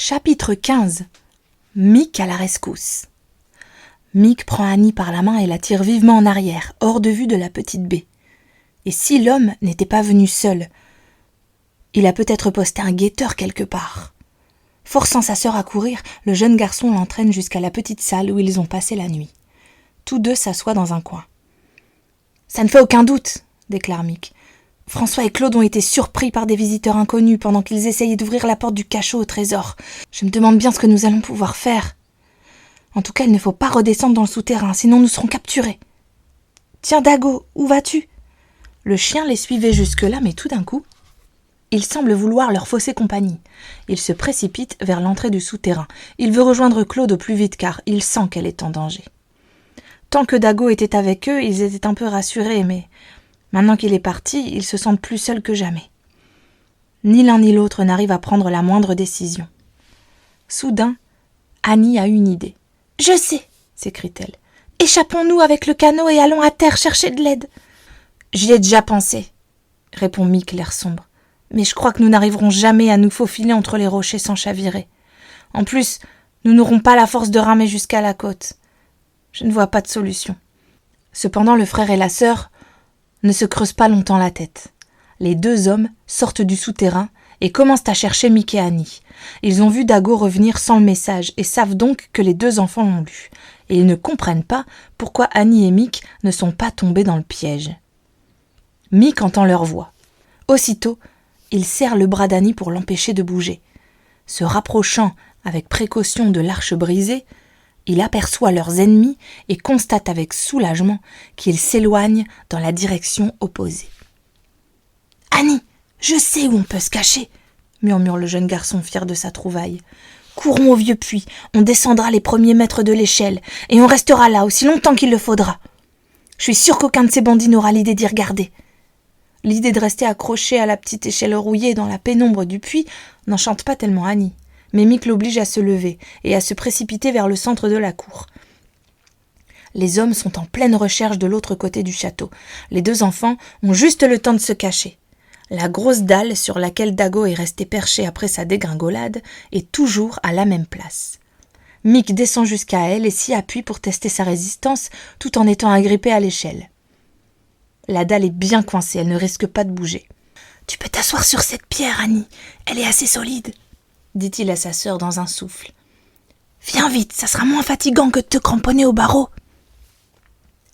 Chapitre 15. Mick à la rescousse. Mick prend Annie par la main et la tire vivement en arrière, hors de vue de la petite baie. Et si l'homme n'était pas venu seul, il a peut-être posté un guetteur quelque part. Forçant sa sœur à courir, le jeune garçon l'entraîne jusqu'à la petite salle où ils ont passé la nuit. Tous deux s'assoient dans un coin. « Ça ne fait aucun doute, » déclare Mick. « François et Claude ont été surpris par des visiteurs inconnus pendant qu'ils essayaient d'ouvrir la porte du cachot au trésor. Je me demande bien ce que nous allons pouvoir faire. En tout cas, il ne faut pas redescendre dans le souterrain, sinon nous serons capturés. Tiens, Dago, où vas-tu » Le chien les suivait jusque-là, mais tout d'un coup, il semble vouloir leur fausser compagnie. Il se précipite vers l'entrée du souterrain. Il veut rejoindre Claude au plus vite car il sent qu'elle est en danger. Tant que Dago était avec eux, ils étaient un peu rassurés, mais maintenant qu'il est parti, ils se sentent plus seuls que jamais. Ni l'un ni l'autre n'arrive à prendre la moindre décision. Soudain, Annie a une idée. « Je sais !» s'écrie-t-elle. « Échappons-nous avec le canot et allons à terre chercher de l'aide. »« J'y ai déjà pensé, » répond Mick, l'air sombre. « Mais je crois que nous n'arriverons jamais à nous faufiler entre les rochers sans chavirer. En plus, nous n'aurons pas la force de ramer jusqu'à la côte. Je ne vois pas de solution. » Cependant, le frère et la sœur ne se creusent pas longtemps la tête. Les deux hommes sortent du souterrain et commencent à chercher Mick et Annie. Ils ont vu Dago revenir sans le message et savent donc que les deux enfants l'ont lu. Et ils ne comprennent pas pourquoi Annie et Mick ne sont pas tombés dans le piège. Mick entend leur voix. Aussitôt, il serre le bras d'Annie pour l'empêcher de bouger. Se rapprochant avec précaution de l'arche brisée, il aperçoit leurs ennemis et constate avec soulagement qu'ils s'éloignent dans la direction opposée. « Annie, je sais où on peut se cacher !» murmure le jeune garçon fier de sa trouvaille. « Courons au vieux puits, on descendra les premiers mètres de l'échelle et on restera là aussi longtemps qu'il le faudra. Je suis sûre qu'aucun de ces bandits n'aura l'idée d'y regarder. » L'idée de rester accrochée à la petite échelle rouillée dans la pénombre du puits n'enchante pas tellement Annie. Mais Mick l'oblige à se lever et à se précipiter vers le centre de la cour. Les hommes sont en pleine recherche de l'autre côté du château. Les deux enfants ont juste le temps de se cacher. La grosse dalle sur laquelle Dago est resté perché après sa dégringolade est toujours à la même place. Mick descend jusqu'à elle et s'y appuie pour tester sa résistance tout en étant agrippé à l'échelle. La dalle est bien coincée, elle ne risque pas de bouger. « Tu peux t'asseoir sur cette pierre, Annie, elle est assez solide. » dit-il à sa sœur dans un souffle. « Viens vite, ça sera moins fatigant que de te cramponner au barreau. »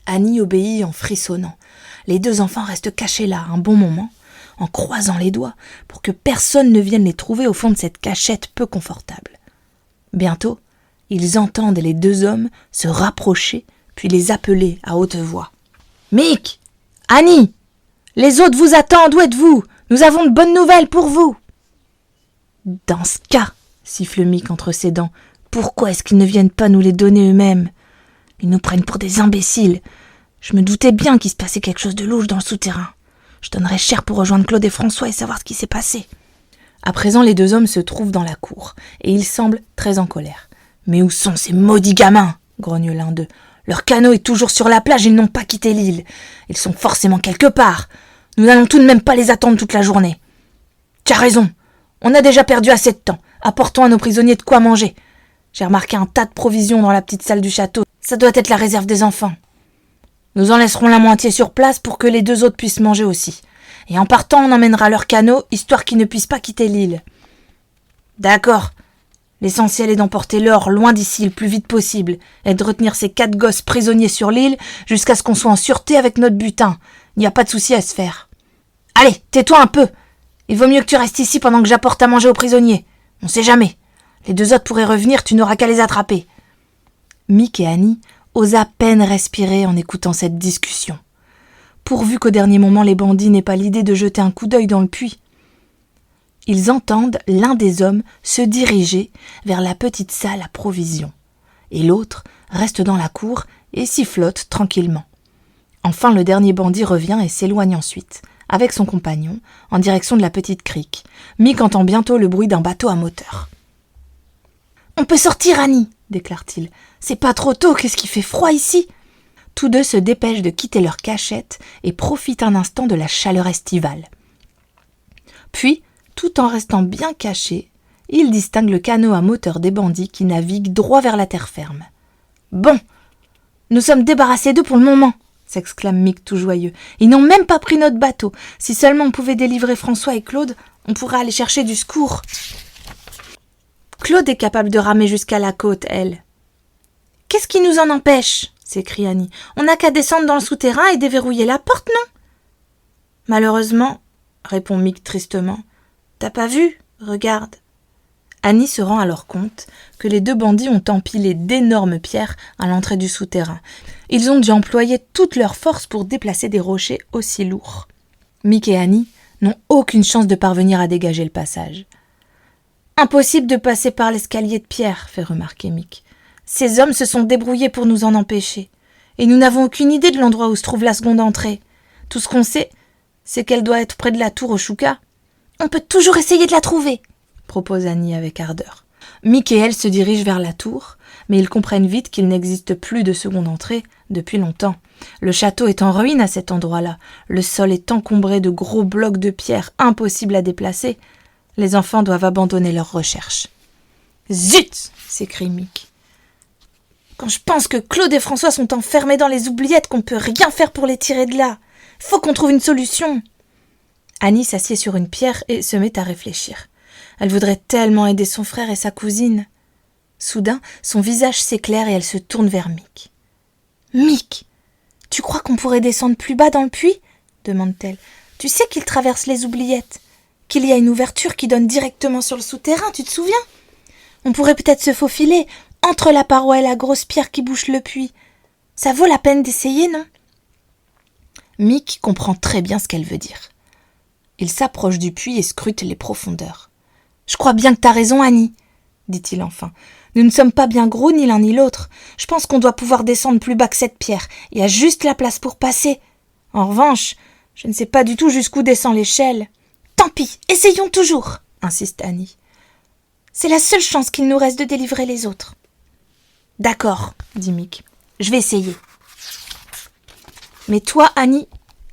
Annie obéit en frissonnant. Les deux enfants restent cachés là un bon moment, en croisant les doigts, pour que personne ne vienne les trouver au fond de cette cachette peu confortable. Bientôt, ils entendent les deux hommes se rapprocher, puis les appeler à haute voix. « Mick! Annie! Les autres vous attendent, où êtes-vous? Nous avons de bonnes nouvelles pour vous !» « Dans ce cas, » siffle Mick entre ses dents, « pourquoi est-ce qu'ils ne viennent pas nous les donner eux-mêmes? Ils nous prennent pour des imbéciles. Je me doutais bien qu'il se passait quelque chose de louche dans le souterrain. Je donnerais cher pour rejoindre Claude et François et savoir ce qui s'est passé. » À présent, les deux hommes se trouvent dans la cour, et ils semblent très en colère. « Mais où sont ces maudits gamins ?» grogne l'un d'eux. « Leur canot est toujours sur la plage, ils n'ont pas quitté l'île. Ils sont forcément quelque part. Nous n'allons tout de même pas les attendre toute la journée. »« Tu as raison. On a déjà perdu assez de temps. Apportons à nos prisonniers de quoi manger. J'ai remarqué un tas de provisions dans la petite salle du château. Ça doit être la réserve des enfants. Nous en laisserons la moitié sur place pour que les deux autres puissent manger aussi. Et en partant, on emmènera leur canot, histoire qu'ils ne puissent pas quitter l'île. »« D'accord. L'essentiel est d'emporter l'or loin d'ici le plus vite possible et de retenir ces 4 gosses prisonniers sur l'île jusqu'à ce qu'on soit en sûreté avec notre butin. Il n'y a pas de souci à se faire. Allez, tais-toi un peu. Il vaut mieux que tu restes ici pendant que j'apporte à manger aux prisonniers. On sait jamais. Les deux autres pourraient revenir, tu n'auras qu'à les attraper. » Mick et Annie osent à peine respirer en écoutant cette discussion. Pourvu qu'au dernier moment les bandits n'aient pas l'idée de jeter un coup d'œil dans le puits. Ils entendent l'un des hommes se diriger vers la petite salle à provisions, et l'autre reste dans la cour et sifflote tranquillement. Enfin, le dernier bandit revient et s'éloigne ensuite, avec son compagnon, en direction de la petite crique. Mick entend bientôt le bruit d'un bateau à moteur. « On peut sortir, Annie !» déclare-t-il. « C'est pas trop tôt, qu'est-ce qui fait froid ici ?» Tous deux se dépêchent de quitter leur cachette et profitent un instant de la chaleur estivale. Puis, tout en restant bien cachés, il distingue le canot à moteur des bandits qui naviguent droit vers la terre ferme. « Bon, nous sommes débarrassés d'eux pour le moment !» s'exclame Mick tout joyeux. « Ils n'ont même pas pris notre bateau. Si seulement on pouvait délivrer François et Claude, on pourrait aller chercher du secours. » Claude est capable de ramer jusqu'à la côte, elle. « Qu'est-ce qui nous en empêche ?» s'écrie Annie. « On n'a qu'à descendre dans le souterrain et déverrouiller la porte, non ?»« Malheureusement, » répond Mick tristement. « T'as pas vu ? Regarde. » Annie se rend alors compte que les deux bandits ont empilé d'énormes pierres à l'entrée du souterrain. Ils ont dû employer toute leur force pour déplacer des rochers aussi lourds. Mick et Annie n'ont aucune chance de parvenir à dégager le passage. « Impossible de passer par l'escalier de pierre, » fait remarquer Mick. « Ces hommes se sont débrouillés pour nous en empêcher. Et nous n'avons aucune idée de l'endroit où se trouve la seconde entrée. Tout ce qu'on sait, c'est qu'elle doit être près de la tour au Chouka. »« On peut toujours essayer de la trouver !» propose Annie avec ardeur. Mick et elle se dirigent vers la tour, mais ils comprennent vite qu'il n'existe plus de seconde entrée depuis longtemps. Le château est en ruine à cet endroit-là. Le sol est encombré de gros blocs de pierre impossibles à déplacer. Les enfants doivent abandonner leurs recherches. « Zut !» s'écrie Mick. « Quand je pense que Claude et François sont enfermés dans les oubliettes, qu'on peut rien faire pour les tirer de là. Faut qu'on trouve une solution. » Annie s'assied sur une pierre et se met à réfléchir. Elle voudrait tellement aider son frère et sa cousine. Soudain, son visage s'éclaire et elle se tourne vers Mick. « Mick, tu crois qu'on pourrait descendre plus bas dans le puits ?» demande-t-elle. « Tu sais qu'il traverse les oubliettes, qu'il y a une ouverture qui donne directement sur le souterrain, tu te souviens ? On pourrait peut-être se faufiler entre la paroi et la grosse pierre qui bouche le puits. Ça vaut la peine d'essayer, non ?» Mick comprend très bien ce qu'elle veut dire. Il s'approche du puits et scrute les profondeurs. « Je crois bien que t'as raison, Annie, » dit-il enfin. « Nous ne sommes pas bien gros ni l'un ni l'autre. Je pense qu'on doit pouvoir descendre plus bas que cette pierre. Il y a juste la place pour passer. En revanche, je ne sais pas du tout jusqu'où descend l'échelle. »« Tant pis, essayons toujours, » insiste Annie. « C'est la seule chance qu'il nous reste de délivrer les autres. »« D'accord, » dit Mick. « Je vais essayer. »« Mais toi, Annie,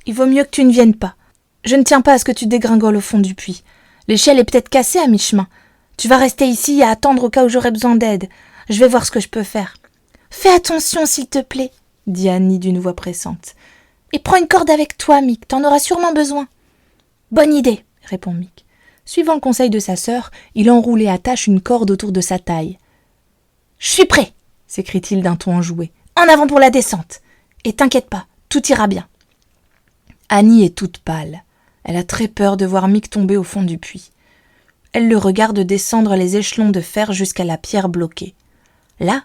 il vaut mieux que tu ne viennes pas. Je ne tiens pas à ce que tu dégringoles au fond du puits. L'échelle est peut-être cassée à mi-chemin. Tu vas rester ici à attendre au cas où j'aurai besoin d'aide. Je vais voir ce que je peux faire. »« Fais attention, s'il te plaît, » dit Annie d'une voix pressante. « Et prends une corde avec toi, Mick, t'en auras sûrement besoin. »« Bonne idée, » répond Mick. Suivant le conseil de sa sœur, il enroule et attache une corde autour de sa taille. « Je suis prêt !» s'écrie-t-il d'un ton enjoué. « En avant pour la descente. Et t'inquiète pas, tout ira bien. » Annie est toute pâle. Elle a très peur de voir Mick tomber au fond du puits. Elle le regarde descendre les échelons de fer jusqu'à la pierre bloquée. Là,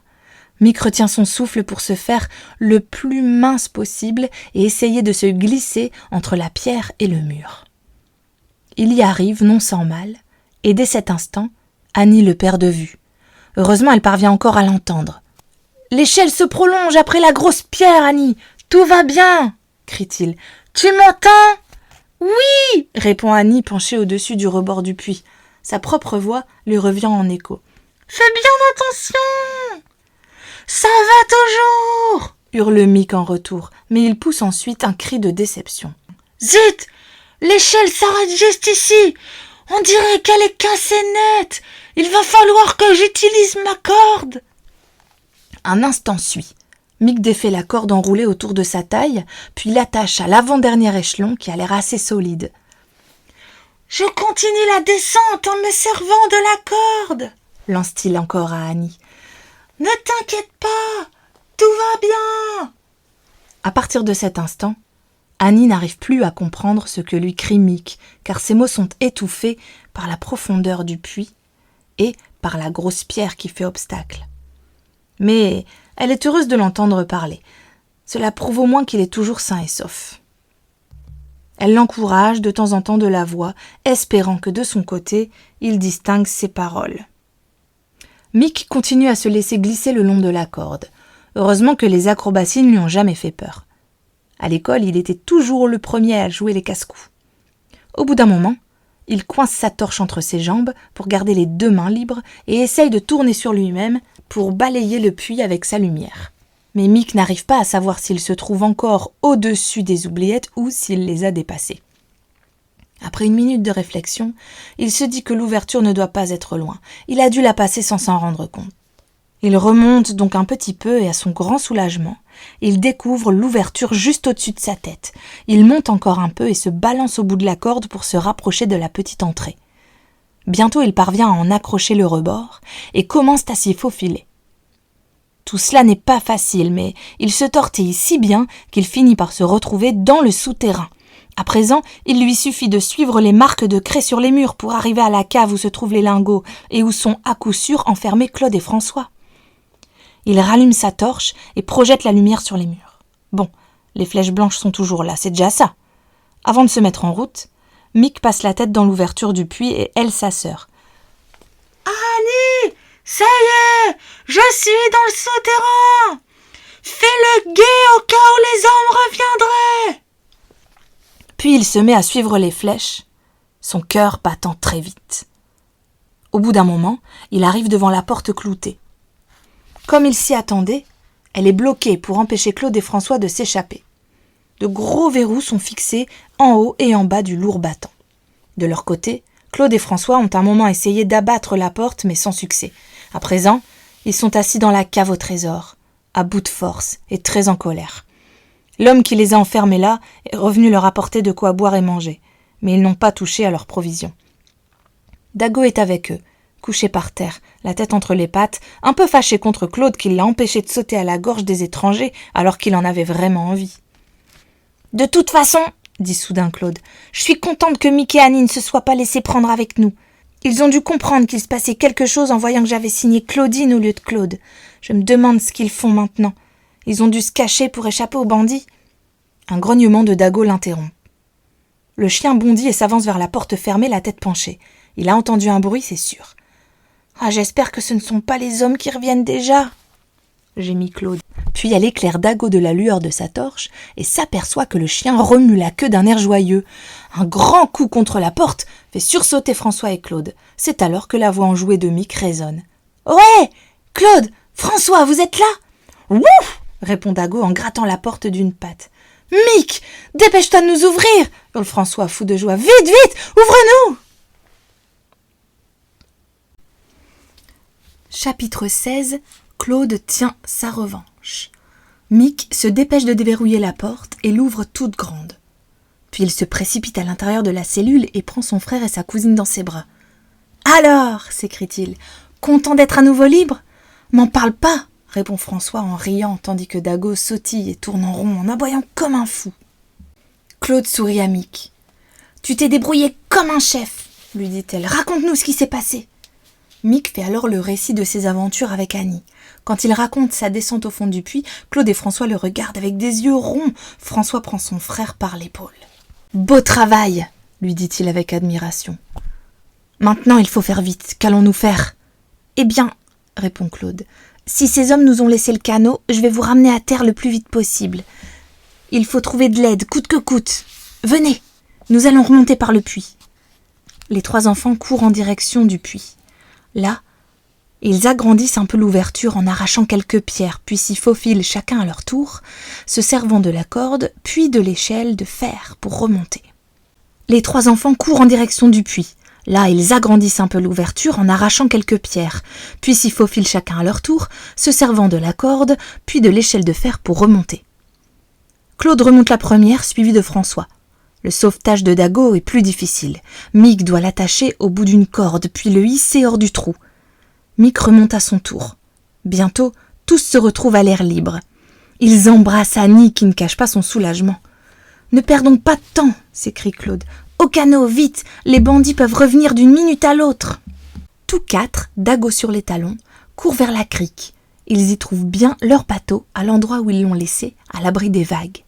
Mick retient son souffle pour se faire le plus mince possible et essayer de se glisser entre la pierre et le mur. Il y arrive non sans mal, et dès cet instant, Annie le perd de vue. Heureusement, elle parvient encore à l'entendre. « L'échelle se prolonge après la grosse pierre, Annie. Tout va bien !» crie-t-il. « Tu m'entends ?»« Oui !» répond Annie penchée au-dessus du rebord du puits. Sa propre voix lui revient en écho. « Fais bien attention !»« Ça va toujours !» hurle Mick en retour, mais il pousse ensuite un cri de déception. « Zut ! L'échelle s'arrête juste ici. On dirait qu'elle est cassée nette. Il va falloir que j'utilise ma corde. » Un instant suit. Mick défait la corde enroulée autour de sa taille, puis l'attache à l'avant-dernier échelon qui a l'air assez solide. « Je continue la descente en me servant de la corde, » lance-t-il encore à Annie. « Ne t'inquiète pas, tout va bien. » À partir de cet instant, Annie n'arrive plus à comprendre ce que lui crie Mick, car ses mots sont étouffés par la profondeur du puits et par la grosse pierre qui fait obstacle. Mais elle est heureuse de l'entendre parler. Cela prouve au moins qu'il est toujours sain et sauf. Elle l'encourage de temps en temps de la voix, espérant que de son côté, il distingue ses paroles. Mick continue à se laisser glisser le long de la corde. Heureusement que les acrobaties ne lui ont jamais fait peur. À l'école, il était toujours le premier à jouer les casse-coups. Au bout d'un moment, il coince sa torche entre ses jambes pour garder les deux mains libres et essaye de tourner sur lui-même pour balayer le puits avec sa lumière. Mais Mick n'arrive pas à savoir s'il se trouve encore au-dessus des oubliettes ou s'il les a dépassées. Après une minute de réflexion, il se dit que l'ouverture ne doit pas être loin. Il a dû la passer sans s'en rendre compte. Il remonte donc un petit peu et à son grand soulagement, il découvre l'ouverture juste au-dessus de sa tête. Il monte encore un peu et se balance au bout de la corde pour se rapprocher de la petite entrée. Bientôt il parvient à en accrocher le rebord et commence à s'y faufiler. Tout cela n'est pas facile, mais il se tortille si bien qu'il finit par se retrouver dans le souterrain. À présent, il lui suffit de suivre les marques de craie sur les murs pour arriver à la cave où se trouvent les lingots et où sont à coup sûr enfermés Claude et François. Il rallume sa torche et projette la lumière sur les murs. Bon, les flèches blanches sont toujours là, c'est déjà ça. Avant de se mettre en route, Mick passe la tête dans l'ouverture du puits et elle, sa sœur. « Annie, ça y est, je suis dans le souterrain. Fais le guet au cas où les hommes reviendraient. » Puis il se met à suivre les flèches, son cœur battant très vite. Au bout d'un moment, il arrive devant la porte cloutée. Comme il s'y attendait, elle est bloquée pour empêcher Claude et François de s'échapper. De gros verrous sont fixés en haut et en bas du lourd battant. De leur côté, Claude et François ont un moment essayé d'abattre la porte, mais sans succès. À présent, ils sont assis dans la cave au trésor, à bout de force et très en colère. L'homme qui les a enfermés là est revenu leur apporter de quoi boire et manger, mais ils n'ont pas touché à leurs provisions. Dago est avec eux, couché par terre, la tête entre les pattes, un peu fâché contre Claude qui l'a empêché de sauter à la gorge des étrangers alors qu'il en avait vraiment envie. « De toute façon, dit soudain Claude, je suis contente que Mick et Annie ne se soient pas laissés prendre avec nous. Ils ont dû comprendre qu'il se passait quelque chose en voyant que j'avais signé Claudine au lieu de Claude. Je me demande ce qu'ils font maintenant. Ils ont dû se cacher pour échapper aux bandits. » Un grognement de Dago l'interrompt. Le chien bondit et s'avance vers la porte fermée, la tête penchée. Il a entendu un bruit, c'est sûr. « Ah, j'espère que ce ne sont pas les hommes qui reviennent déjà !» gémit Claude. Puis elle éclaire Dago de la lueur de sa torche et s'aperçoit que le chien remue la queue d'un air joyeux. Un grand coup contre la porte fait sursauter François et Claude. C'est alors que la voix enjouée de Mick résonne. « Ouais, Claude, François, vous êtes là ?»« Ouf !» répond Dago en grattant la porte d'une patte. « Mick, dépêche-toi de nous ouvrir !» hurle François, fou de joie. « Vite, vite, ouvre-nous !» Chapitre 16. Claude tient sa revanche. Mick se dépêche de déverrouiller la porte et l'ouvre toute grande. Puis il se précipite à l'intérieur de la cellule et prend son frère et sa cousine dans ses bras. « Alors » s'écrie-t-il, « content d'être à nouveau libre ?»« M'en parle pas » répond François en riant tandis que Dago sautille et tourne en rond en aboyant comme un fou. Claude sourit à Mick. « Tu t'es débrouillé comme un chef » lui dit-elle. « Raconte-nous ce qui s'est passé. » Mick fait alors le récit de ses aventures avec Annie. Quand il raconte sa descente au fond du puits, Claude et François le regardent avec des yeux ronds. François prend son frère par l'épaule. « Beau travail !» lui dit-il avec admiration. « Maintenant, il faut faire vite. Qu'allons-nous faire ?»« Eh bien, » répond Claude, « si ces hommes nous ont laissé le canot, je vais vous ramener à terre le plus vite possible. Il faut trouver de l'aide, coûte que coûte. Venez, nous allons remonter par le puits. » Les trois enfants courent en direction du puits. Là, ils agrandissent un peu l'ouverture en arrachant quelques pierres, puis s'y faufilent chacun à leur tour, se servant de la corde, puis de l'échelle de fer pour remonter. Les trois enfants courent en direction du puits. Là, ils agrandissent un peu l'ouverture en arrachant quelques pierres, puis s'y faufilent chacun à leur tour, se servant de la corde, puis de l'échelle de fer pour remonter. Claude remonte la première, suivie de François. Le sauvetage de Dago est plus difficile. Mick doit l'attacher au bout d'une corde, puis le hisser hors du trou. Mick remonte à son tour. Bientôt, tous se retrouvent à l'air libre. Ils embrassent Annie qui ne cache pas son soulagement. « Ne perdons pas de temps !» s'écrie Claude. « Au canot, vite! Les bandits peuvent revenir d'une minute à l'autre !» Tous quatre, Dago sur les talons, courent vers la crique. Ils y trouvent bien leur bateau à l'endroit où ils l'ont laissé, à l'abri des vagues.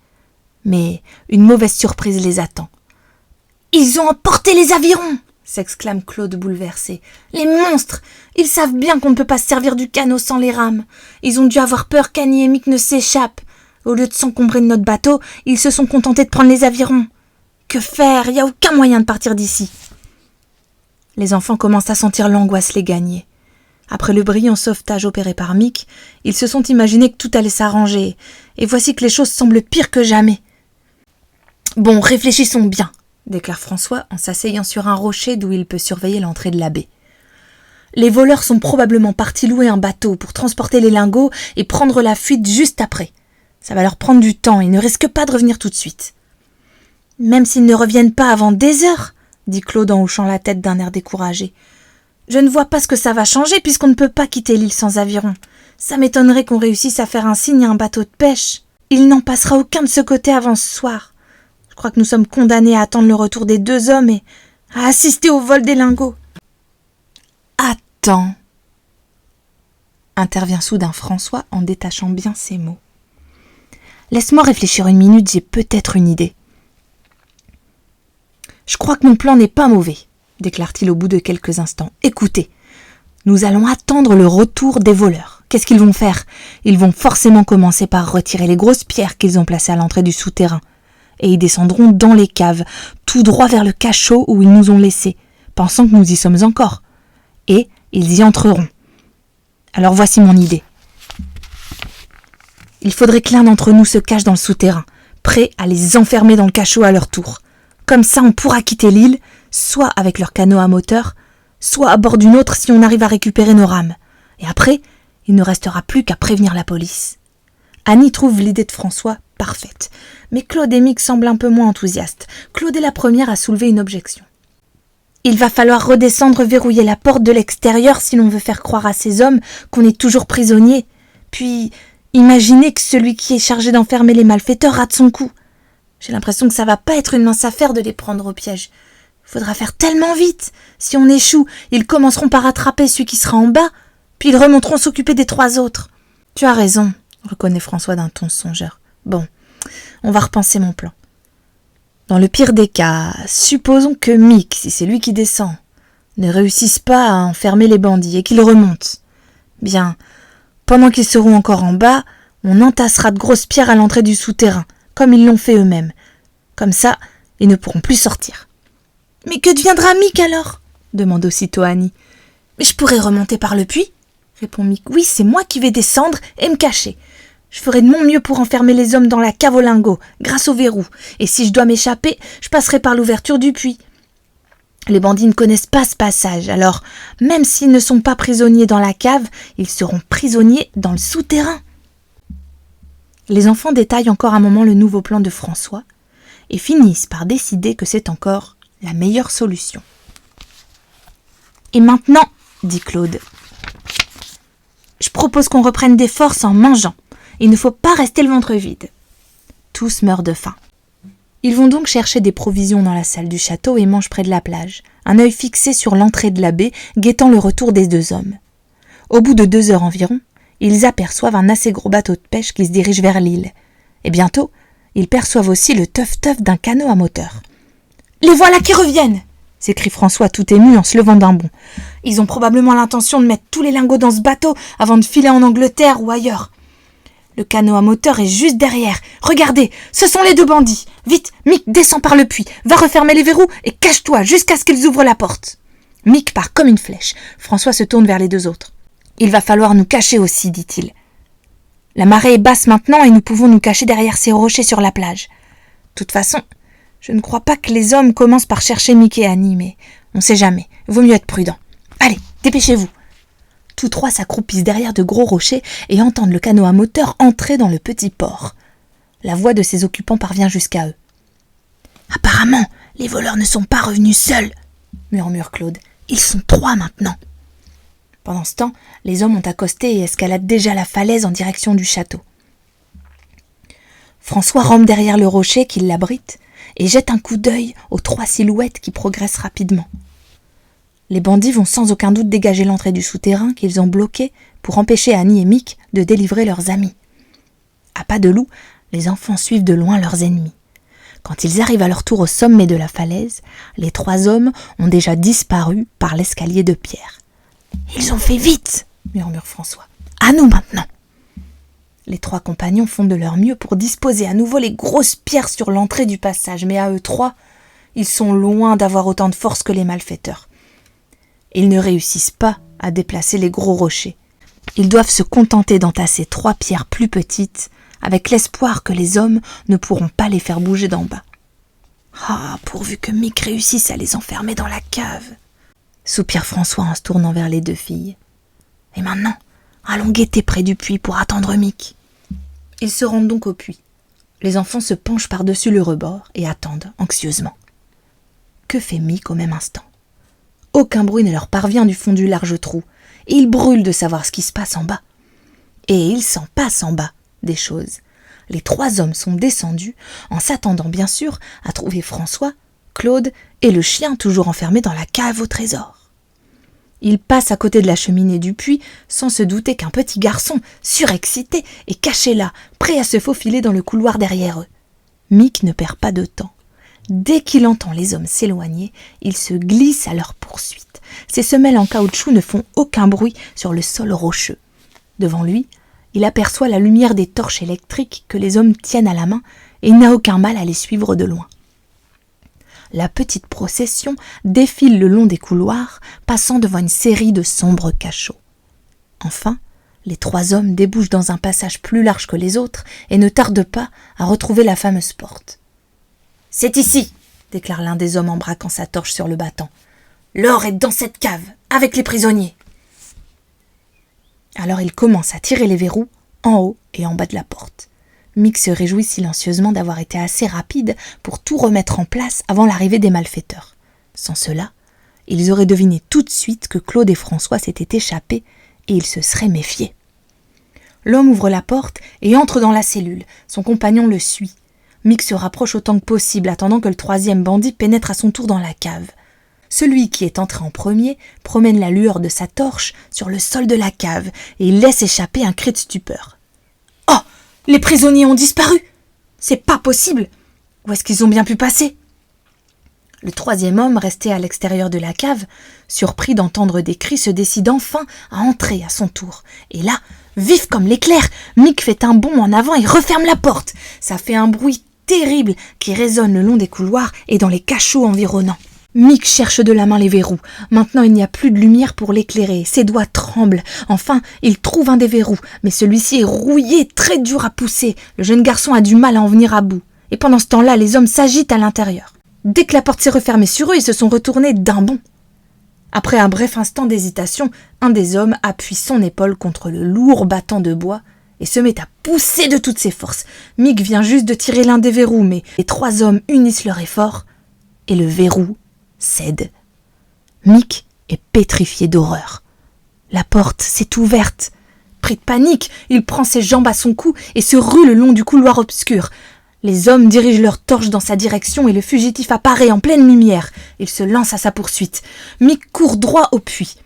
Mais une mauvaise surprise les attend. « Ils ont emporté les avirons !» s'exclame Claude bouleversé. « Les monstres! Ils savent bien qu'on ne peut pas se servir du canot sans les rames. Ils ont dû avoir peur qu'Annie et Mick ne s'échappent. Au lieu de s'encombrer de notre bateau, ils se sont contentés de prendre les avirons. Que faire? Il n'y a aucun moyen de partir d'ici. » Les enfants commencent à sentir l'angoisse les gagner. Après le brillant sauvetage opéré par Mick, ils se sont imaginés que tout allait s'arranger. Et voici que les choses semblent pires que jamais. « Bon, réfléchissons bien, » déclare François en s'asseyant sur un rocher d'où il peut surveiller l'entrée de la baie. Les voleurs sont probablement partis louer un bateau pour transporter les lingots et prendre la fuite juste après. Ça va leur prendre du temps, ils ne risquent pas de revenir tout de suite. Même s'ils ne reviennent pas avant des heures, dit Claude en hochant la tête d'un air découragé. Je ne vois pas ce que ça va changer puisqu'on ne peut pas quitter l'île sans aviron. Ça m'étonnerait qu'on réussisse à faire un signe à un bateau de pêche. Il n'en passera aucun de ce côté avant ce soir. Je crois que nous sommes condamnés à attendre le retour des 2 hommes et à assister au vol des lingots. Attends, intervient soudain François en détachant bien ses mots. Laisse-moi réfléchir une minute, j'ai peut-être une idée. Je crois que mon plan n'est pas mauvais, déclare-t-il au bout de quelques instants. Écoutez, nous allons attendre le retour des voleurs. Qu'est-ce qu'ils vont faire? Ils vont forcément commencer par retirer les grosses pierres qu'ils ont placées à l'entrée du souterrain. Et ils descendront dans les caves, tout droit vers le cachot où ils nous ont laissés, pensant que nous y sommes encore. Et ils y entreront. Alors voici mon idée. Il faudrait que l'un d'entre nous se cache dans le souterrain, prêt à les enfermer dans le cachot à leur tour. Comme ça, on pourra quitter l'île, soit avec leur canot à moteur, soit à bord d'une autre si on arrive à récupérer nos rames. Et après, il ne restera plus qu'à prévenir la police. Annie trouve l'idée de François parfaite, mais Claude et Mick semblent un peu moins enthousiastes. Claude est la première à soulever une objection. Il va falloir redescendre verrouiller la porte de l'extérieur si l'on veut faire croire à ces hommes qu'on est toujours prisonniers. Puis, imaginez que celui qui est chargé d'enfermer les malfaiteurs rate son coup. J'ai l'impression que ça va pas être une mince affaire de les prendre au piège. Il faudra faire tellement vite. Si on échoue, ils commenceront par attraper celui qui sera en bas, puis ils remonteront s'occuper des 3 autres. Tu as raison, reconnaît François d'un ton songeur. Bon, on va repenser mon plan. Dans le pire des cas, supposons que Mick, si c'est lui qui descend, ne réussisse pas à enfermer les bandits et qu'il remonte. Bien, pendant qu'ils seront encore en bas, on entassera de grosses pierres à l'entrée du souterrain, comme ils l'ont fait eux-mêmes. Comme ça, ils ne pourront plus sortir. « Mais que deviendra Mick alors ?» demande aussitôt Annie. « Mais je pourrais remonter par le puits ?» répond Mick. « Oui, c'est moi qui vais descendre et me cacher. Je ferai de mon mieux pour enfermer les hommes dans la cave aux lingots, grâce au verrou. Et si je dois m'échapper, je passerai par l'ouverture du puits. Les bandits ne connaissent pas ce passage, alors même s'ils ne sont pas prisonniers dans la cave, ils seront prisonniers dans le souterrain. » Les enfants détaillent encore un moment le nouveau plan de François et finissent par décider que c'est encore la meilleure solution. « Et maintenant, dit Claude, je propose qu'on reprenne des forces en mangeant. Il ne faut pas rester le ventre vide. » Tous meurent de faim. Ils vont donc chercher des provisions dans la salle du château et mangent près de la plage, un œil fixé sur l'entrée de la baie, guettant le retour des 2 hommes. Au bout de 2 heures environ, ils aperçoivent un assez gros bateau de pêche qui se dirige vers l'île. Et bientôt, ils perçoivent aussi le teuf-teuf d'un canot à moteur. « Les voilà qui reviennent !» s'écrie François tout ému en se levant d'un bond. « Ils ont probablement l'intention de mettre tous les lingots dans ce bateau avant de filer en Angleterre ou ailleurs. Le canot à moteur est juste derrière. Regardez, ce sont les 2 bandits. Vite, Mick, descends par le puits, va refermer les verrous et cache-toi jusqu'à ce qu'ils ouvrent la porte. » Mick part comme une flèche. François se tourne vers les 2 autres. « Il va falloir nous cacher aussi, dit-il. La marée est basse maintenant et nous pouvons nous cacher derrière ces rochers sur la plage. De toute façon, je ne crois pas que les hommes commencent par chercher Mick et Annie, mais on ne sait jamais. Vaut mieux être prudent. Allez, dépêchez-vous. » Tous 3 s'accroupissent derrière de gros rochers et entendent le canot à moteur entrer dans le petit port. La voix de ses occupants parvient jusqu'à eux. « Apparemment, les voleurs ne sont pas revenus seuls, » murmure Claude. « Ils sont 3 maintenant. » Pendant ce temps, les hommes ont accosté et escaladent déjà la falaise en direction du château. François rampe derrière le rocher qui l'abrite et jette un coup d'œil aux 3 silhouettes qui progressent rapidement. Les bandits vont sans aucun doute dégager l'entrée du souterrain qu'ils ont bloquée pour empêcher Annie et Mick de délivrer leurs amis. À pas de loup, les enfants suivent de loin leurs ennemis. Quand ils arrivent à leur tour au sommet de la falaise, les 3 hommes ont déjà disparu par l'escalier de pierre. « Ils ont fait vite !» murmure François. « À nous maintenant !» Les 3 compagnons font de leur mieux pour disposer à nouveau les grosses pierres sur l'entrée du passage, mais à eux 3, ils sont loin d'avoir autant de force que les malfaiteurs. Ils ne réussissent pas à déplacer les gros rochers. Ils doivent se contenter d'entasser 3 pierres plus petites, avec l'espoir que les hommes ne pourront pas les faire bouger d'en bas. Ah, pourvu que Mick réussisse à les enfermer dans la cave, soupire François en se tournant vers les deux filles. Et maintenant, allons guetter près du puits pour attendre Mick. Ils se rendent donc au puits. Les enfants se penchent par-dessus le rebord et attendent anxieusement. Que fait Mick au même instant? Aucun bruit ne leur parvient du fond du large trou, et ils brûlent de savoir ce qui se passe en bas. Et il s'en passe en bas des choses. Les 3 hommes sont descendus, en s'attendant bien sûr à trouver François, Claude et le chien toujours enfermés dans la cave au trésor. Ils passent à côté de la cheminée du puits sans se douter qu'un petit garçon, surexcité, est caché là, prêt à se faufiler dans le couloir derrière eux. Mick ne perd pas de temps. Dès qu'il entend les hommes s'éloigner, il se glisse à leur poursuite. Ses semelles en caoutchouc ne font aucun bruit sur le sol rocheux. Devant lui, il aperçoit la lumière des torches électriques que les hommes tiennent à la main et il n'a aucun mal à les suivre de loin. La petite procession défile le long des couloirs, passant devant une série de sombres cachots. Enfin, les 3 hommes débouchent dans un passage plus large que les autres et ne tardent pas à retrouver la fameuse porte. « C'est ici !» déclare l'un des hommes en braquant sa torche sur le battant. « L'or est dans cette cave, avec les prisonniers !» Alors il commence à tirer les verrous en haut et en bas de la porte. Mick se réjouit silencieusement d'avoir été assez rapide pour tout remettre en place avant l'arrivée des malfaiteurs. Sans cela, ils auraient deviné tout de suite que Claude et François s'étaient échappés et ils se seraient méfiés. L'homme ouvre la porte et entre dans la cellule. Son compagnon le suit. Mick se rapproche autant que possible, attendant que le 3e bandit pénètre à son tour dans la cave. Celui qui est entré en premier promène la lueur de sa torche sur le sol de la cave et il laisse échapper un cri de stupeur. « Oh ! Les prisonniers ont disparu ! C'est pas possible ! Où est-ce qu'ils ont bien pu passer ?» Le 3e homme, resté à l'extérieur de la cave, surpris d'entendre des cris, se décide enfin à entrer à son tour. Et là, vif comme l'éclair, Mick fait un bond en avant et referme la porte. Ça fait un bruit terrible qui résonne le long des couloirs et dans les cachots environnants. Mick cherche de la main les verrous. Maintenant, il n'y a plus de lumière pour l'éclairer. Ses doigts tremblent. Enfin, il trouve un des verrous, mais celui-ci est rouillé, très dur à pousser. Le jeune garçon a du mal à en venir à bout. Et pendant ce temps-là, les hommes s'agitent à l'intérieur. Dès que la porte s'est refermée sur eux, ils se sont retournés d'un bond. Après un bref instant d'hésitation, un des hommes appuie son épaule contre le lourd battant de bois et se met à pousser de toutes ses forces. Mick vient juste de tirer l'un des verrous, mais les 3 hommes unissent leur effort et le verrou cède. Mick est pétrifié d'horreur. La porte s'est ouverte. Pris de panique, il prend ses jambes à son cou et se rue le long du couloir obscur. Les hommes dirigent leurs torches dans sa direction et le fugitif apparaît en pleine lumière. Il se lance à sa poursuite. Mick court droit au puits.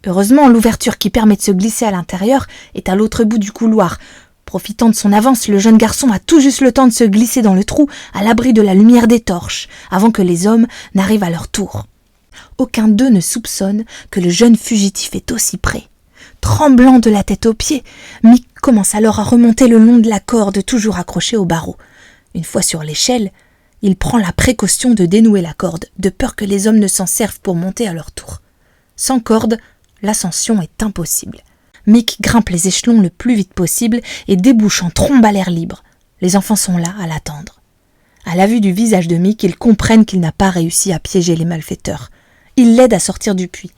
Heureusement, l'ouverture qui permet de se glisser à l'intérieur est à l'autre bout du couloir. Profitant de son avance, le jeune garçon a tout juste le temps de se glisser dans le trou à l'abri de la lumière des torches, avant que les hommes n'arrivent à leur tour. Aucun d'eux ne soupçonne que le jeune fugitif est aussi près. Tremblant de la tête aux pieds, Mick commence alors à remonter le long de la corde toujours accrochée au barreau. Une fois sur l'échelle, il prend la précaution de dénouer la corde, de peur que les hommes ne s'en servent pour monter à leur tour. Sans corde, l'ascension est impossible. Mick grimpe les échelons le plus vite possible et débouche en trombe à l'air libre. Les enfants sont là à l'attendre. À la vue du visage de Mick, ils comprennent qu'il n'a pas réussi à piéger les malfaiteurs. Ils l'aident à sortir du puits.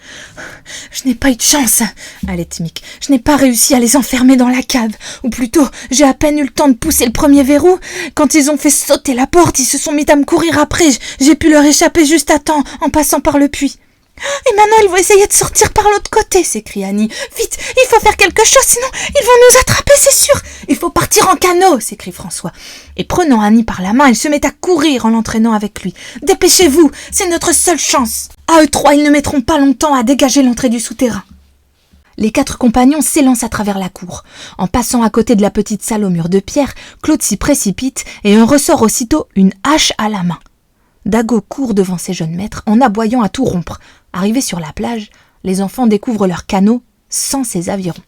« Je n'ai pas eu de chance, » halète Mick. « Je n'ai pas réussi à les enfermer dans la cave. Ou plutôt, j'ai à peine eu le temps de pousser le premier verrou. Quand ils ont fait sauter la porte, ils se sont mis à me courir après. J'ai pu leur échapper juste à temps en passant par le puits. » « Et maintenant, ils vont essayer de sortir par l'autre côté !» s'écrie Annie. « Vite, il faut faire quelque chose, sinon ils vont nous attraper, c'est sûr !»« Il faut partir en canot !» s'écrie François. Et prenant Annie par la main, il se met à courir en l'entraînant avec lui. « Dépêchez-vous, c'est notre seule chance !» À eux 3, ils ne mettront pas longtemps à dégager l'entrée du souterrain. Les 4 compagnons s'élancent à travers la cour. En passant à côté de la petite salle aux murs de pierre, Claude s'y précipite et en ressort aussitôt une hache à la main. Dago court devant ses jeunes maîtres en aboyant à tout rompre. Arrivés sur la plage, les enfants découvrent leur canot sans ses avirons.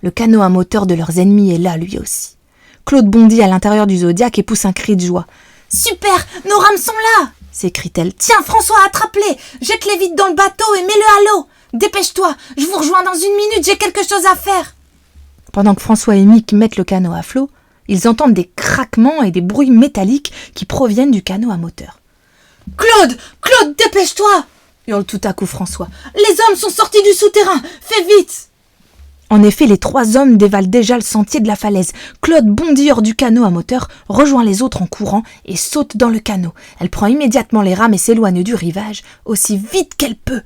Le canot à moteur de leurs ennemis est là, lui aussi. Claude bondit à l'intérieur du Zodiac et pousse un cri de joie. « Super, nos rames sont là !» s'écrie-t-elle. « Tiens, François, attrape-les! Jette-les vite dans le bateau et mets-le à l'eau! Dépêche-toi, je vous rejoins dans 1 minute, j'ai quelque chose à faire !» Pendant que François et Mick mettent le canot à flot, Ils entendent des craquements et des bruits métalliques qui proviennent du canot à moteur. « Claude, dépêche-toi !» hurle tout à coup François. « Les hommes sont sortis du souterrain, fais vite !» En effet, les 3 hommes dévalent déjà le sentier de la falaise. Claude bondit hors du canot à moteur, rejoint les autres en courant et saute dans le canot. Elle prend immédiatement les rames et s'éloigne du rivage, aussi vite qu'elle peut.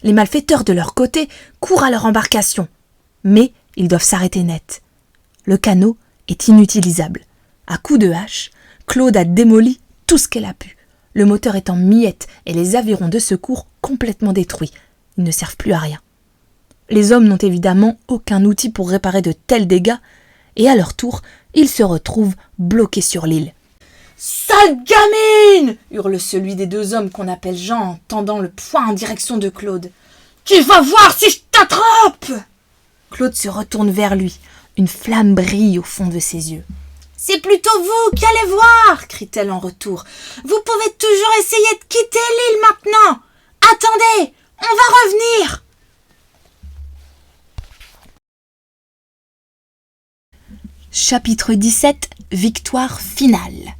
Les malfaiteurs, de leur côté, courent à leur embarcation. Mais ils doivent s'arrêter net. Le canot est inutilisable. À coups de hache, Claude a démoli tout ce qu'elle a pu. Le moteur est en miettes et les avirons de secours complètement détruits. Ils ne servent plus à rien. Les hommes n'ont évidemment aucun outil pour réparer de tels dégâts, et à leur tour, ils se retrouvent bloqués sur l'île. « Sale gamine !» hurle celui des 2 hommes qu'on appelle Jean en tendant le poing en direction de Claude. « Tu vas voir si je t'attrape !» Claude se retourne vers lui. Une flamme brille au fond de ses yeux. « C'est plutôt vous qui allez voir !» crie-t-elle en retour. « Vous pouvez toujours essayer de quitter l'île maintenant. Attendez, on va revenir !» Chapitre 17. Victoire finale.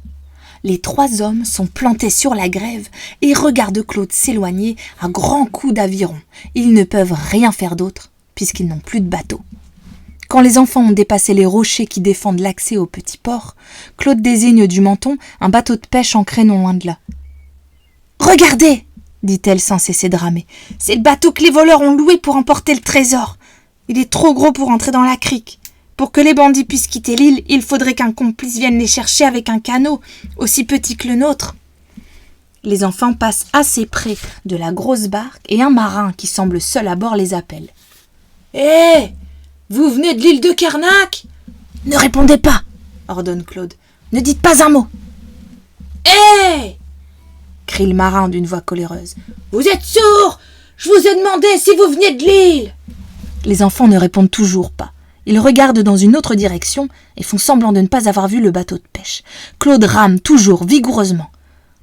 Les 3 hommes sont plantés sur la grève et regardent Claude s'éloigner à grands coups d'aviron. Ils ne peuvent rien faire d'autre puisqu'ils n'ont plus de bateau. Quand les enfants ont dépassé les rochers qui défendent l'accès au petit port, Claude désigne du menton un bateau de pêche ancré non loin de là. « Regardez !» dit-elle sans cesser de ramer. « C'est le bateau que les voleurs ont loué pour emporter le trésor. Il est trop gros pour entrer dans la crique. Pour que les bandits puissent quitter l'île, il faudrait qu'un complice vienne les chercher avec un canot, aussi petit que le nôtre. » Les enfants passent assez près de la grosse barque et un marin qui semble seul à bord les appelle. « Hé, vous venez de l'île de Kernak ?»« Ne répondez pas, » ordonne Claude. « Ne dites pas un mot. »« Hé !» crie le marin d'une voix coléreuse. « Vous êtes sourds ? Je vous ai demandé si vous veniez de l'île !» Les enfants ne répondent toujours pas. Ils regardent dans une autre direction et font semblant de ne pas avoir vu le bateau de pêche. Claude rame toujours vigoureusement.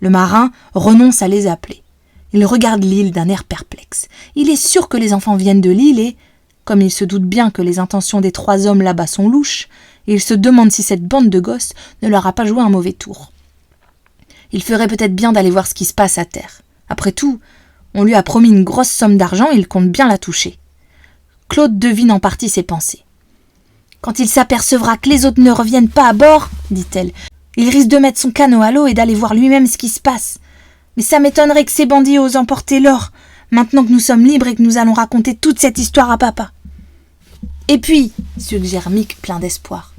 Le marin renonce à les appeler. Il regarde l'île d'un air perplexe. Il est sûr que les enfants viennent de l'île et, comme il se doute bien que les intentions des 3 hommes là-bas sont louches, il se demande si cette bande de gosses ne leur a pas joué un mauvais tour. Il ferait peut-être bien d'aller voir ce qui se passe à terre. Après tout, on lui a promis une grosse somme d'argent et il compte bien la toucher. Claude devine en partie ses pensées. Quand il s'apercevra que les autres ne reviennent pas à bord, dit-elle, il risque de mettre son canot à l'eau et d'aller voir lui-même ce qui se passe. Mais ça m'étonnerait que ces bandits osent emporter l'or, maintenant que nous sommes libres et que nous allons raconter toute cette histoire à papa. Et puis, suggère Mick plein d'espoir,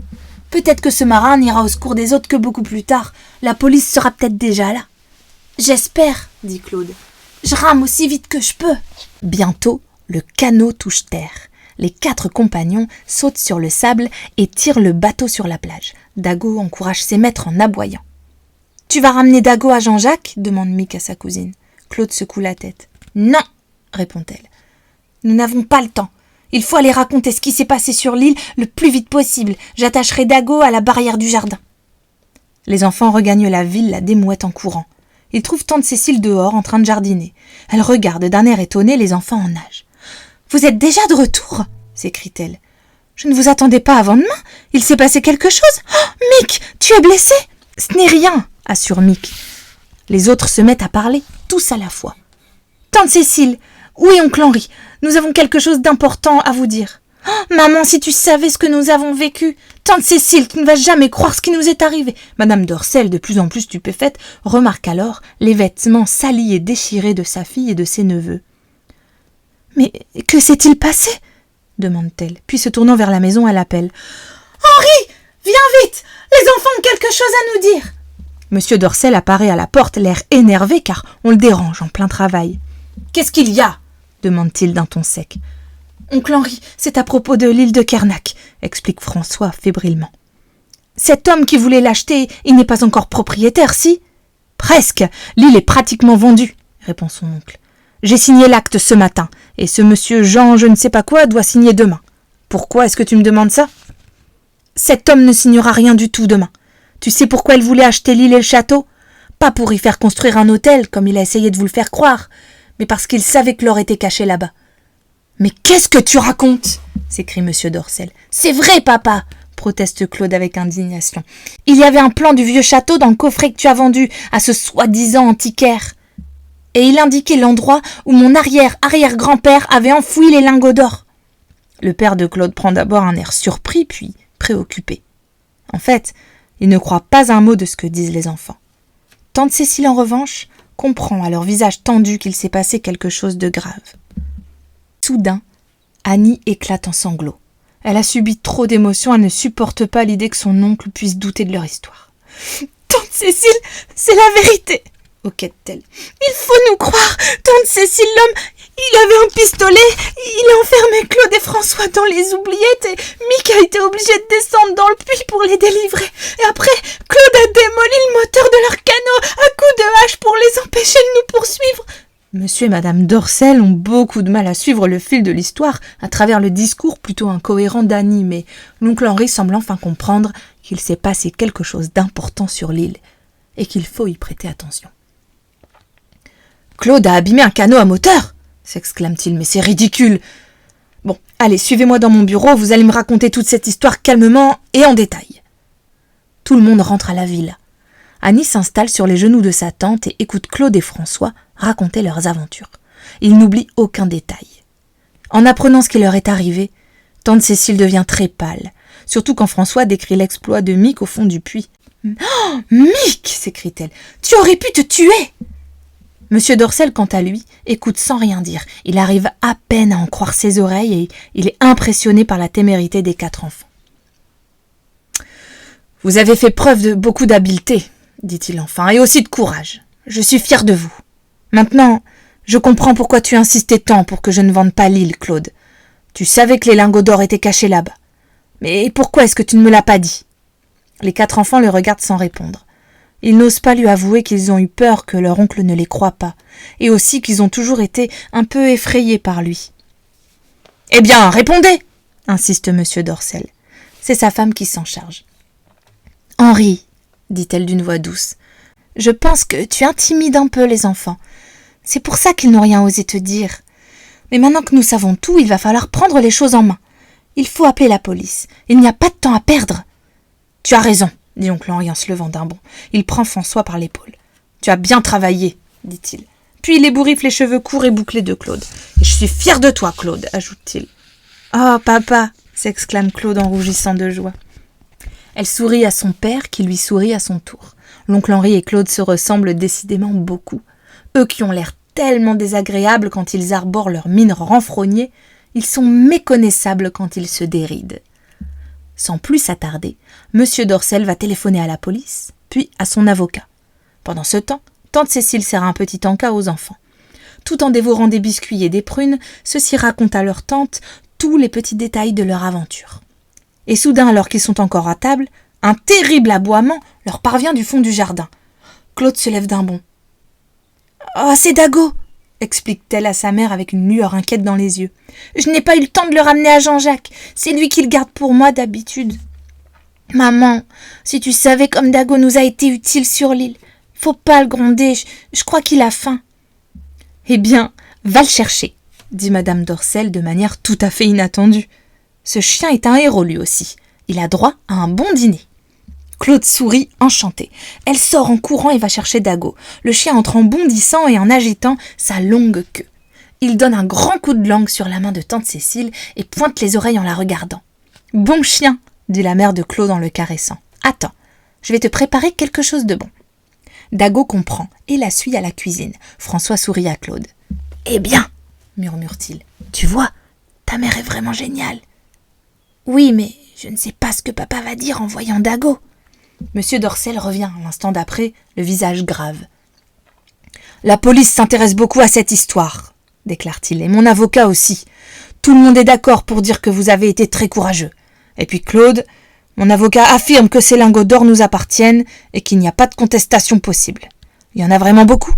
peut-être que ce marin n'ira au secours des autres que beaucoup plus tard. La police sera peut-être déjà là. J'espère, dit Claude. Je rame aussi vite que je peux. Bientôt, le canot touche terre. Les 4 compagnons sautent sur le sable et tirent le bateau sur la plage. Dago encourage ses maîtres en aboyant. « Tu vas ramener Dago à Jean-Jacques » demande Mick à sa cousine. Claude secoue la tête. « Non » répond-elle. « Nous n'avons pas le temps. Il faut aller raconter ce qui s'est passé sur l'île le plus vite possible. J'attacherai Dago à la barrière du jardin. » Les enfants regagnent la ville la démouette en courant. Ils trouvent tante Cécile dehors en train de jardiner. Elle regarde d'un air étonné les enfants en nage. « Vous êtes déjà de retour ?» s'écrie-t-elle. « Je ne vous attendais pas avant demain. Il s'est passé quelque chose. Oh, Mick, tu es blessé ?»« Ce n'est rien, » assure Mick. Les autres se mettent à parler, tous à la fois. « Tante Cécile, oui, oncle Henri, nous avons quelque chose d'important à vous dire. Oh, maman, si tu savais ce que nous avons vécu. Tante Cécile, tu ne vas jamais croire ce qui nous est arrivé. » Madame Dorcel, de plus en plus stupéfaite, remarque alors les vêtements salis et déchirés de sa fille et de ses neveux. « Mais que s'est-il passé ?» demande-t-elle. Puis se tournant vers la maison, elle appelle. « Henri, viens vite. Les enfants ont quelque chose à nous dire. » Monsieur Dorcel apparaît à la porte, l'air énervé car on le dérange en plein travail. « Qu'est-ce qu'il y a ?» demande-t-il d'un ton sec. « Oncle Henri, c'est à propos de l'île de Kernak, » explique François fébrilement. « Cet homme qui voulait l'acheter, il n'est pas encore propriétaire, si ?»« Presque. L'île est pratiquement vendue, » répond son oncle. « J'ai signé l'acte ce matin, et ce monsieur Jean je ne sais pas quoi doit signer demain. Pourquoi est-ce que tu me demandes ça ? Cet homme ne signera rien du tout demain. Tu sais pourquoi il voulait acheter l'île et le château ? Pas pour y faire construire un hôtel, comme il a essayé de vous le faire croire, mais parce qu'il savait que l'or était caché là-bas. »« Mais qu'est-ce que tu racontes ?» s'écrie monsieur Dorcel. « C'est vrai, papa !» proteste Claude avec indignation. Il y avait un plan du vieux château dans le coffret que tu as vendu à ce soi-disant antiquaire. Et il indiquait l'endroit où mon arrière-arrière-grand-père avait enfoui les lingots d'or. Le père de Claude prend d'abord un air surpris, puis préoccupé. En fait, il ne croit pas un mot de ce que disent les enfants. Tante Cécile, en revanche, comprend à leur visage tendu qu'il s'est passé quelque chose de grave. Soudain, Annie éclate en sanglots. Elle a subi trop d'émotions, elle ne supporte pas l'idée que son oncle puisse douter de leur histoire. « Tante Cécile, c'est la vérité !» hoquette-t-elle. « Il faut nous croire, tante Cécile, l'homme, il avait un pistolet, il a enfermé Claude et François dans les oubliettes et Mick a été obligé de descendre dans le puits pour les délivrer. Et après, Claude a démoli le moteur de leur canot à coups de hache pour les empêcher de nous poursuivre. » Monsieur et Madame Dorcel ont beaucoup de mal à suivre le fil de l'histoire à travers le discours plutôt incohérent d'Annie, mais l'oncle Henri semble enfin comprendre qu'il s'est passé quelque chose d'important sur l'île et qu'il faut y prêter attention. « Claude a abîmé un canot à moteur !» s'exclame-t-il, « mais c'est ridicule !» Bon, allez, suivez-moi dans mon bureau, vous allez me raconter toute cette histoire calmement et en détail. Tout le monde rentre à la villa. Annie s'installe sur les genoux de sa tante et écoute Claude et François raconter leurs aventures. Ils n'oublient aucun détail. En apprenant ce qui leur est arrivé, tante Cécile devient très pâle, surtout quand François décrit l'exploit de Mick au fond du puits. « Oh, Mick !» s'écrie-t-elle. « Tu aurais pu te tuer !» Monsieur Dorcel, quant à lui, écoute sans rien dire. Il arrive à peine à en croire ses oreilles et il est impressionné par la témérité des 4 enfants. « Vous avez fait preuve de beaucoup d'habileté, dit-il enfin, et aussi de courage. Je suis fier de vous. Maintenant, je comprends pourquoi tu insistais tant pour que je ne vende pas l'île, Claude. Tu savais que les lingots d'or étaient cachés là-bas. Mais pourquoi est-ce que tu ne me l'as pas dit ?» Les 4 enfants le regardent sans répondre. Ils n'osent pas lui avouer qu'ils ont eu peur que leur oncle ne les croie pas, et aussi qu'ils ont toujours été un peu effrayés par lui. « Eh bien, répondez !» insiste monsieur Dorcel. C'est sa femme qui s'en charge. « Henri, dit-elle d'une voix douce, je pense que tu intimides un peu les enfants. C'est pour ça qu'ils n'ont rien osé te dire. Mais maintenant que nous savons tout, il va falloir prendre les choses en main. Il faut appeler la police. Il n'y a pas de temps à perdre. »« Tu as raison, » dit oncle Henri en se levant d'un bond. Il prend François par l'épaule. « Tu as bien travaillé, » dit-il. Puis il ébouriffe les cheveux courts et bouclés de Claude. « Et je suis fier de toi, Claude, » ajoute-t-il. « Oh, papa !» s'exclame Claude en rougissant de joie. Elle sourit à son père qui lui sourit à son tour. L'oncle Henri et Claude se ressemblent décidément beaucoup. Eux qui ont l'air tellement désagréables quand ils arborent leur mine renfrognée, ils sont méconnaissables quand ils se dérident. Sans plus s'attarder, monsieur Dorcel va téléphoner à la police, puis à son avocat. Pendant ce temps, tante Cécile sert un petit encas aux enfants. Tout en dévorant des biscuits et des prunes, ceux-ci racontent à leur tante tous les petits détails de leur aventure. Et soudain, alors qu'ils sont encore à table, un terrible aboiement leur parvient du fond du jardin. Claude se lève d'un bond. « Oh, c'est Dago !» explique-t-elle à sa mère avec une lueur inquiète dans les yeux. « Je n'ai pas eu le temps de le ramener à Jean-Jacques. C'est lui qui le garde pour moi d'habitude. »« Maman, si tu savais comme Dago nous a été utile sur l'île. Faut pas le gronder, je crois qu'il a faim. »« Eh bien, va le chercher, » dit Madame Dorcel de manière tout à fait inattendue. Ce chien est un héros lui aussi. Il a droit à un bon dîner. Claude sourit, enchantée. Elle sort en courant et va chercher Dago. Le chien entre en bondissant et en agitant sa longue queue. Il donne un grand coup de langue sur la main de tante Cécile et pointe les oreilles en la regardant. « Bon chien !» dit la mère de Claude en le caressant. « Attends, je vais te préparer quelque chose de bon. » Dago comprend et la suit à la cuisine. François sourit à Claude. « Eh bien !» murmure-t-il. « Tu vois, ta mère est vraiment géniale. »« Oui, mais je ne sais pas ce que papa va dire en voyant Dago. » Monsieur Dorcel revient l'instant d'après, le visage grave. « La police s'intéresse beaucoup à cette histoire, » déclare-t-il, « et mon avocat aussi. Tout le monde est d'accord pour dire que vous avez été très courageux. Et puis Claude, mon avocat affirme que ces lingots d'or nous appartiennent et qu'il n'y a pas de contestation possible. Il y en a vraiment beaucoup. »«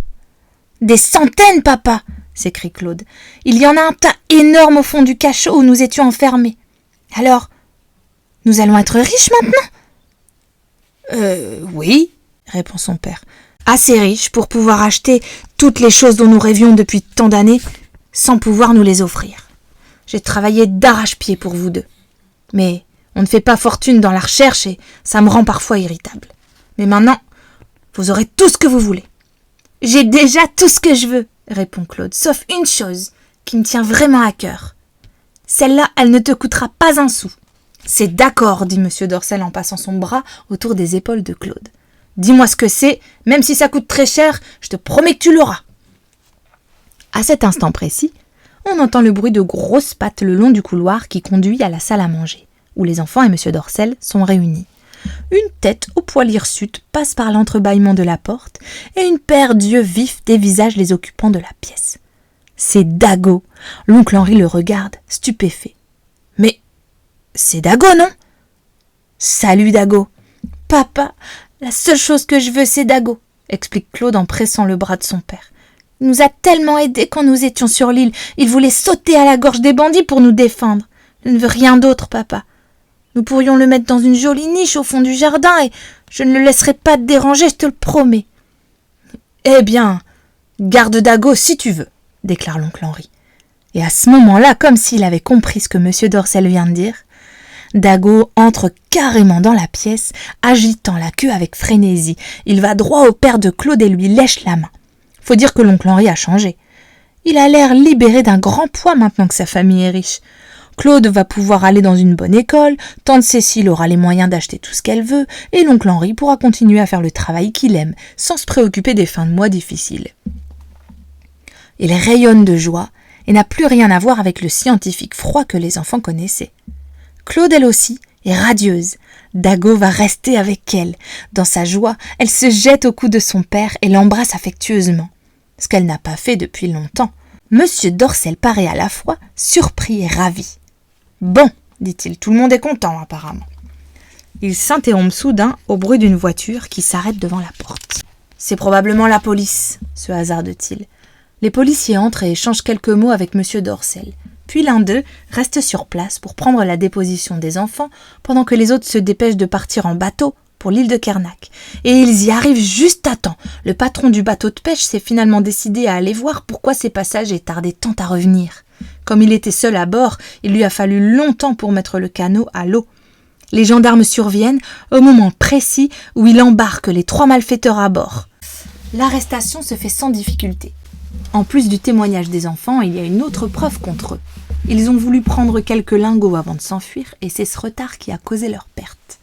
Des centaines, papa !» s'écrie Claude. « Il y en a un tas énorme au fond du cachot où nous étions enfermés. Alors, nous allons être riches maintenant ?»« Oui, » répond son père. « Assez riches pour pouvoir acheter toutes les choses dont nous rêvions depuis tant d'années sans pouvoir nous les offrir. J'ai travaillé d'arrache-pied pour vous deux. Mais On ne fait pas fortune dans la recherche et ça me rend parfois irritable. Mais maintenant, vous aurez tout ce que vous voulez. J'ai déjà tout ce que je veux, répond Claude, sauf une chose qui me tient vraiment à cœur. Celle-là, elle ne te coûtera pas un sou. C'est d'accord, dit M. Dorcel en passant son bras autour des épaules de Claude. Dis-moi ce que c'est, même si ça coûte très cher, je te promets que tu l'auras. À cet instant précis, on entend le bruit de grosses pattes le long du couloir qui conduit à la salle à manger, où les enfants et M. Dorcel sont réunis. Une tête au poil hirsute passe par l'entrebâillement de la porte et une paire d'yeux vifs dévisage les occupants de la pièce. C'est Dago. L'oncle Henri le regarde, stupéfait. Mais c'est Dago, non ? Salut Dago. Papa, la seule chose que je veux, c'est Dago, explique Claude en pressant le bras de son père. Il nous a tellement aidés quand nous étions sur l'île. Il voulait sauter à la gorge des bandits pour nous défendre. Je ne veux rien d'autre, papa. Nous pourrions le mettre dans une jolie niche au fond du jardin et je ne le laisserai pas te déranger, je te le promets. Eh bien, garde Dago si tu veux, déclare l'oncle Henri. Et à ce moment-là, comme s'il avait compris ce que M. Dorcel vient de dire, Dago entre carrément dans la pièce, agitant la queue avec frénésie. Il va droit au père de Claude et lui lèche la main. Faut dire que l'oncle Henri a changé. Il a l'air libéré d'un grand poids maintenant que sa famille est riche. Claude va pouvoir aller dans une bonne école, tante Cécile aura les moyens d'acheter tout ce qu'elle veut, et l'oncle Henri pourra continuer à faire le travail qu'il aime, sans se préoccuper des fins de mois difficiles. Il rayonne de joie, et n'a plus rien à voir avec le scientifique froid que les enfants connaissaient. Claude, elle aussi, est radieuse. Dago va rester avec elle. Dans sa joie, elle se jette au cou de son père et l'embrasse affectueusement, ce qu'elle n'a pas fait depuis longtemps. Monsieur Dorcel paraît à la fois surpris et ravi. « Bon, dit-il, tout le monde est content apparemment. » Il s'interrompt soudain au bruit d'une voiture qui s'arrête devant la porte. « C'est probablement la police, se hasarde-t-il. » Les policiers entrent et échangent quelques mots avec Monsieur Dorcel. Puis l'un d'eux reste sur place pour prendre la déposition des enfants pendant que les autres se dépêchent de partir en bateau pour l'île de Kernak. Et ils y arrivent juste à temps. Le patron du bateau de pêche s'est finalement décidé à aller voir pourquoi ces passagers tardaient tant à revenir. Comme il était seul à bord, il lui a fallu longtemps pour mettre le canot à l'eau. Les gendarmes surviennent au moment précis où il embarque les 3 malfaiteurs à bord. L'arrestation se fait sans difficulté. En plus du témoignage des enfants, il y a une autre preuve contre eux. Ils ont voulu prendre quelques lingots avant de s'enfuir et c'est ce retard qui a causé leur perte.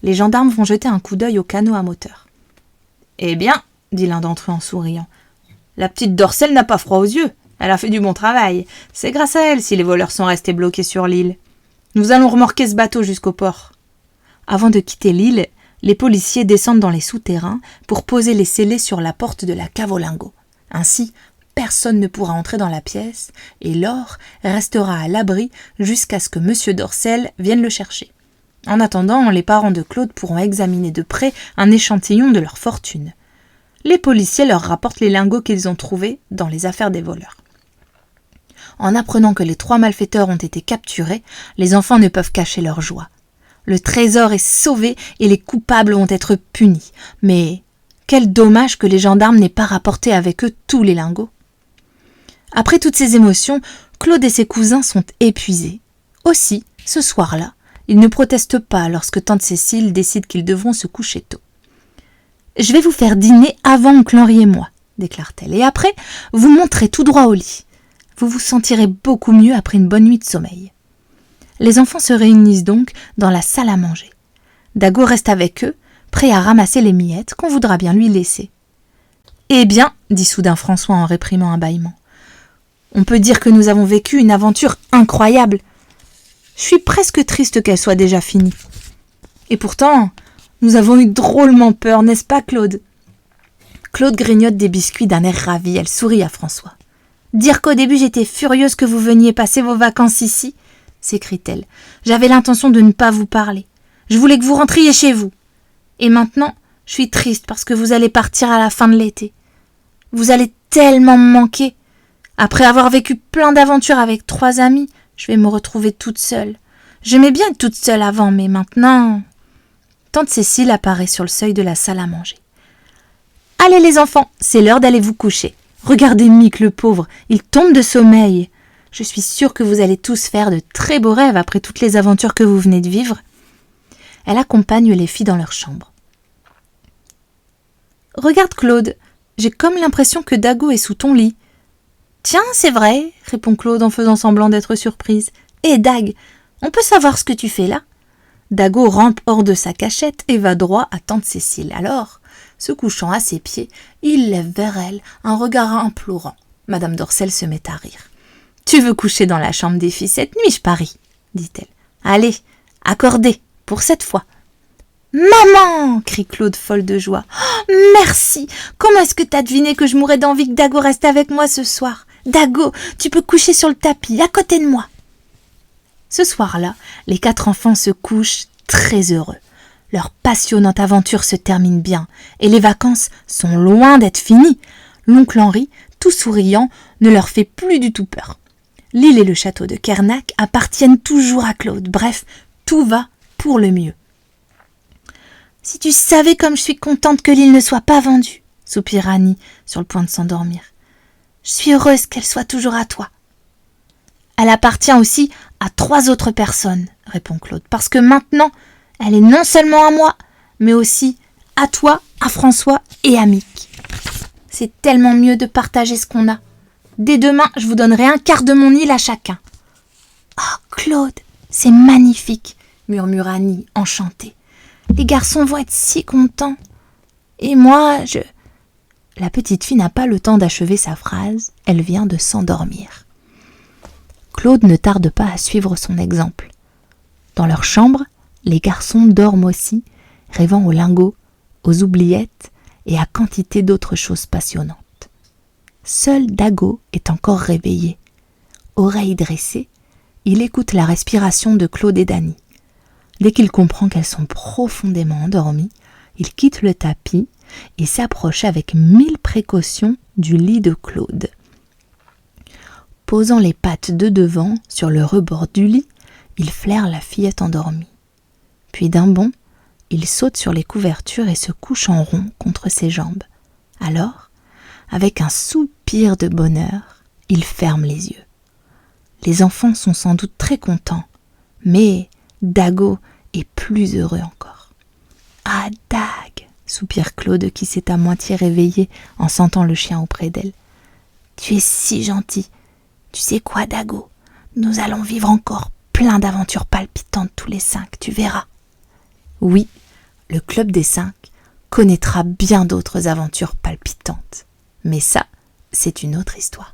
Les gendarmes vont jeter un coup d'œil au canot à moteur. « Eh bien, dit l'un d'entre eux en souriant, la petite Dorcel n'a pas froid aux yeux. Elle a fait du bon travail. C'est grâce à elle si les voleurs sont restés bloqués sur l'île. Nous allons remorquer ce bateau jusqu'au port. » Avant de quitter l'île, les policiers descendent dans les souterrains pour poser les scellés sur la porte de la cave aux lingots. Ainsi, personne ne pourra entrer dans la pièce et l'or restera à l'abri jusqu'à ce que M. Dorcel vienne le chercher. En attendant, les parents de Claude pourront examiner de près un échantillon de leur fortune. Les policiers leur rapportent les lingots qu'ils ont trouvés dans les affaires des voleurs. En apprenant que les 3 malfaiteurs ont été capturés, les enfants ne peuvent cacher leur joie. Le trésor est sauvé et les coupables vont être punis. Mais quel dommage que les gendarmes n'aient pas rapporté avec eux tous les lingots. Après toutes ces émotions, Claude et ses cousins sont épuisés. Aussi, ce soir-là, ils ne protestent pas lorsque tante Cécile décide qu'ils devront se coucher tôt. « Je vais vous faire dîner avant oncle Henri et moi, » déclare-t-elle, « et après, vous monterez tout droit au lit. Vous vous sentirez beaucoup mieux après une bonne nuit de sommeil. » Les enfants se réunissent donc dans la salle à manger. Dago reste avec eux, prêt à ramasser les miettes qu'on voudra bien lui laisser. « Eh bien, dit soudain François en réprimant un bâillement, on peut dire que nous avons vécu une aventure incroyable. Je suis presque triste qu'elle soit déjà finie. Et pourtant, nous avons eu drôlement peur, n'est-ce pas, Claude ? Claude grignote des biscuits d'un air ravi, elle sourit à François. « Dire qu'au début j'étais furieuse que vous veniez passer vos vacances ici ?» s'écrie-t-elle. « J'avais l'intention de ne pas vous parler. Je voulais que vous rentriez chez vous. Et maintenant, je suis triste parce que vous allez partir à la fin de l'été. Vous allez tellement me manquer. Après avoir vécu plein d'aventures avec 3 amis, je vais me retrouver toute seule. J'aimais bien être toute seule avant, mais maintenant... » Tante Cécile apparaît sur le seuil de la salle à manger. « Allez les enfants, c'est l'heure d'aller vous coucher. Regardez Mick, le pauvre, il tombe de sommeil. Je suis sûre que vous allez tous faire de très beaux rêves après toutes les aventures que vous venez de vivre. » Elle accompagne les filles dans leur chambre. « Regarde Claude, j'ai comme l'impression que Dago est sous ton lit. »« Tiens, c'est vrai, » répond Claude en faisant semblant d'être surprise. « Hé Dag, on peut savoir ce que tu fais là ?» Dago rampe hors de sa cachette et va droit à tante Cécile. Alors, se couchant à ses pieds, il lève vers elle un regard implorant. Madame Dorcel se met à rire. « Tu veux coucher dans la chambre des filles cette nuit, je parie, » dit-elle. « Allez, accordé, pour cette fois. »« Maman !» crie Claude folle de joie. Oh, « Merci. Comment est-ce que t'as deviné que je mourrais d'envie que Dago reste avec moi ce soir ? Dago, tu peux coucher sur le tapis, à côté de moi. » Ce soir-là, les 4 enfants se couchent très heureux. Leur passionnante aventure se termine bien et les vacances sont loin d'être finies. L'oncle Henri, tout souriant, ne leur fait plus du tout peur. L'île et le château de Kernac appartiennent toujours à Claude. Bref, tout va pour le mieux. « Si tu savais comme je suis contente que l'île ne soit pas vendue, » soupira Annie sur le point de s'endormir. « Je suis heureuse qu'elle soit toujours à toi. » « Elle appartient aussi à 3 autres personnes, » répond Claude, « parce que maintenant, elle est non seulement à moi, mais aussi à toi, à François et à Mick. C'est tellement mieux de partager ce qu'on a. Dès demain, je vous donnerai un quart de mon île à chacun. »« Oh, Claude, c'est magnifique, » murmura Annie, enchantée. « Les garçons vont être si contents. Et moi, je... » La petite fille n'a pas le temps d'achever sa phrase, elle vient de s'endormir. Claude ne tarde pas à suivre son exemple. Dans leur chambre, les garçons dorment aussi, rêvant aux lingots, aux oubliettes et à quantité d'autres choses passionnantes. Seul Dago est encore réveillé. Oreilles dressées, il écoute la respiration de Claude et d'Annie. Dès qu'il comprend qu'elles sont profondément endormies, il quitte le tapis et s'approche avec 1000 précautions du lit de Claude. Posant les pattes de devant sur le rebord du lit, il flaire la fillette endormie. Puis d'un bond, il saute sur les couvertures et se couche en rond contre ses jambes. Alors, avec un soupir de bonheur, il ferme les yeux. Les enfants sont sans doute très contents, mais Dago est plus heureux encore. « Ah, Dag !» soupire Claude qui s'est à moitié réveillé en sentant le chien auprès d'elle. « Tu es si gentil. Tu sais quoi, Dago ? Nous allons vivre encore plein d'aventures palpitantes tous les 5, tu verras. » Oui, le Club des 5 connaîtra bien d'autres aventures palpitantes. Mais ça, c'est une autre histoire.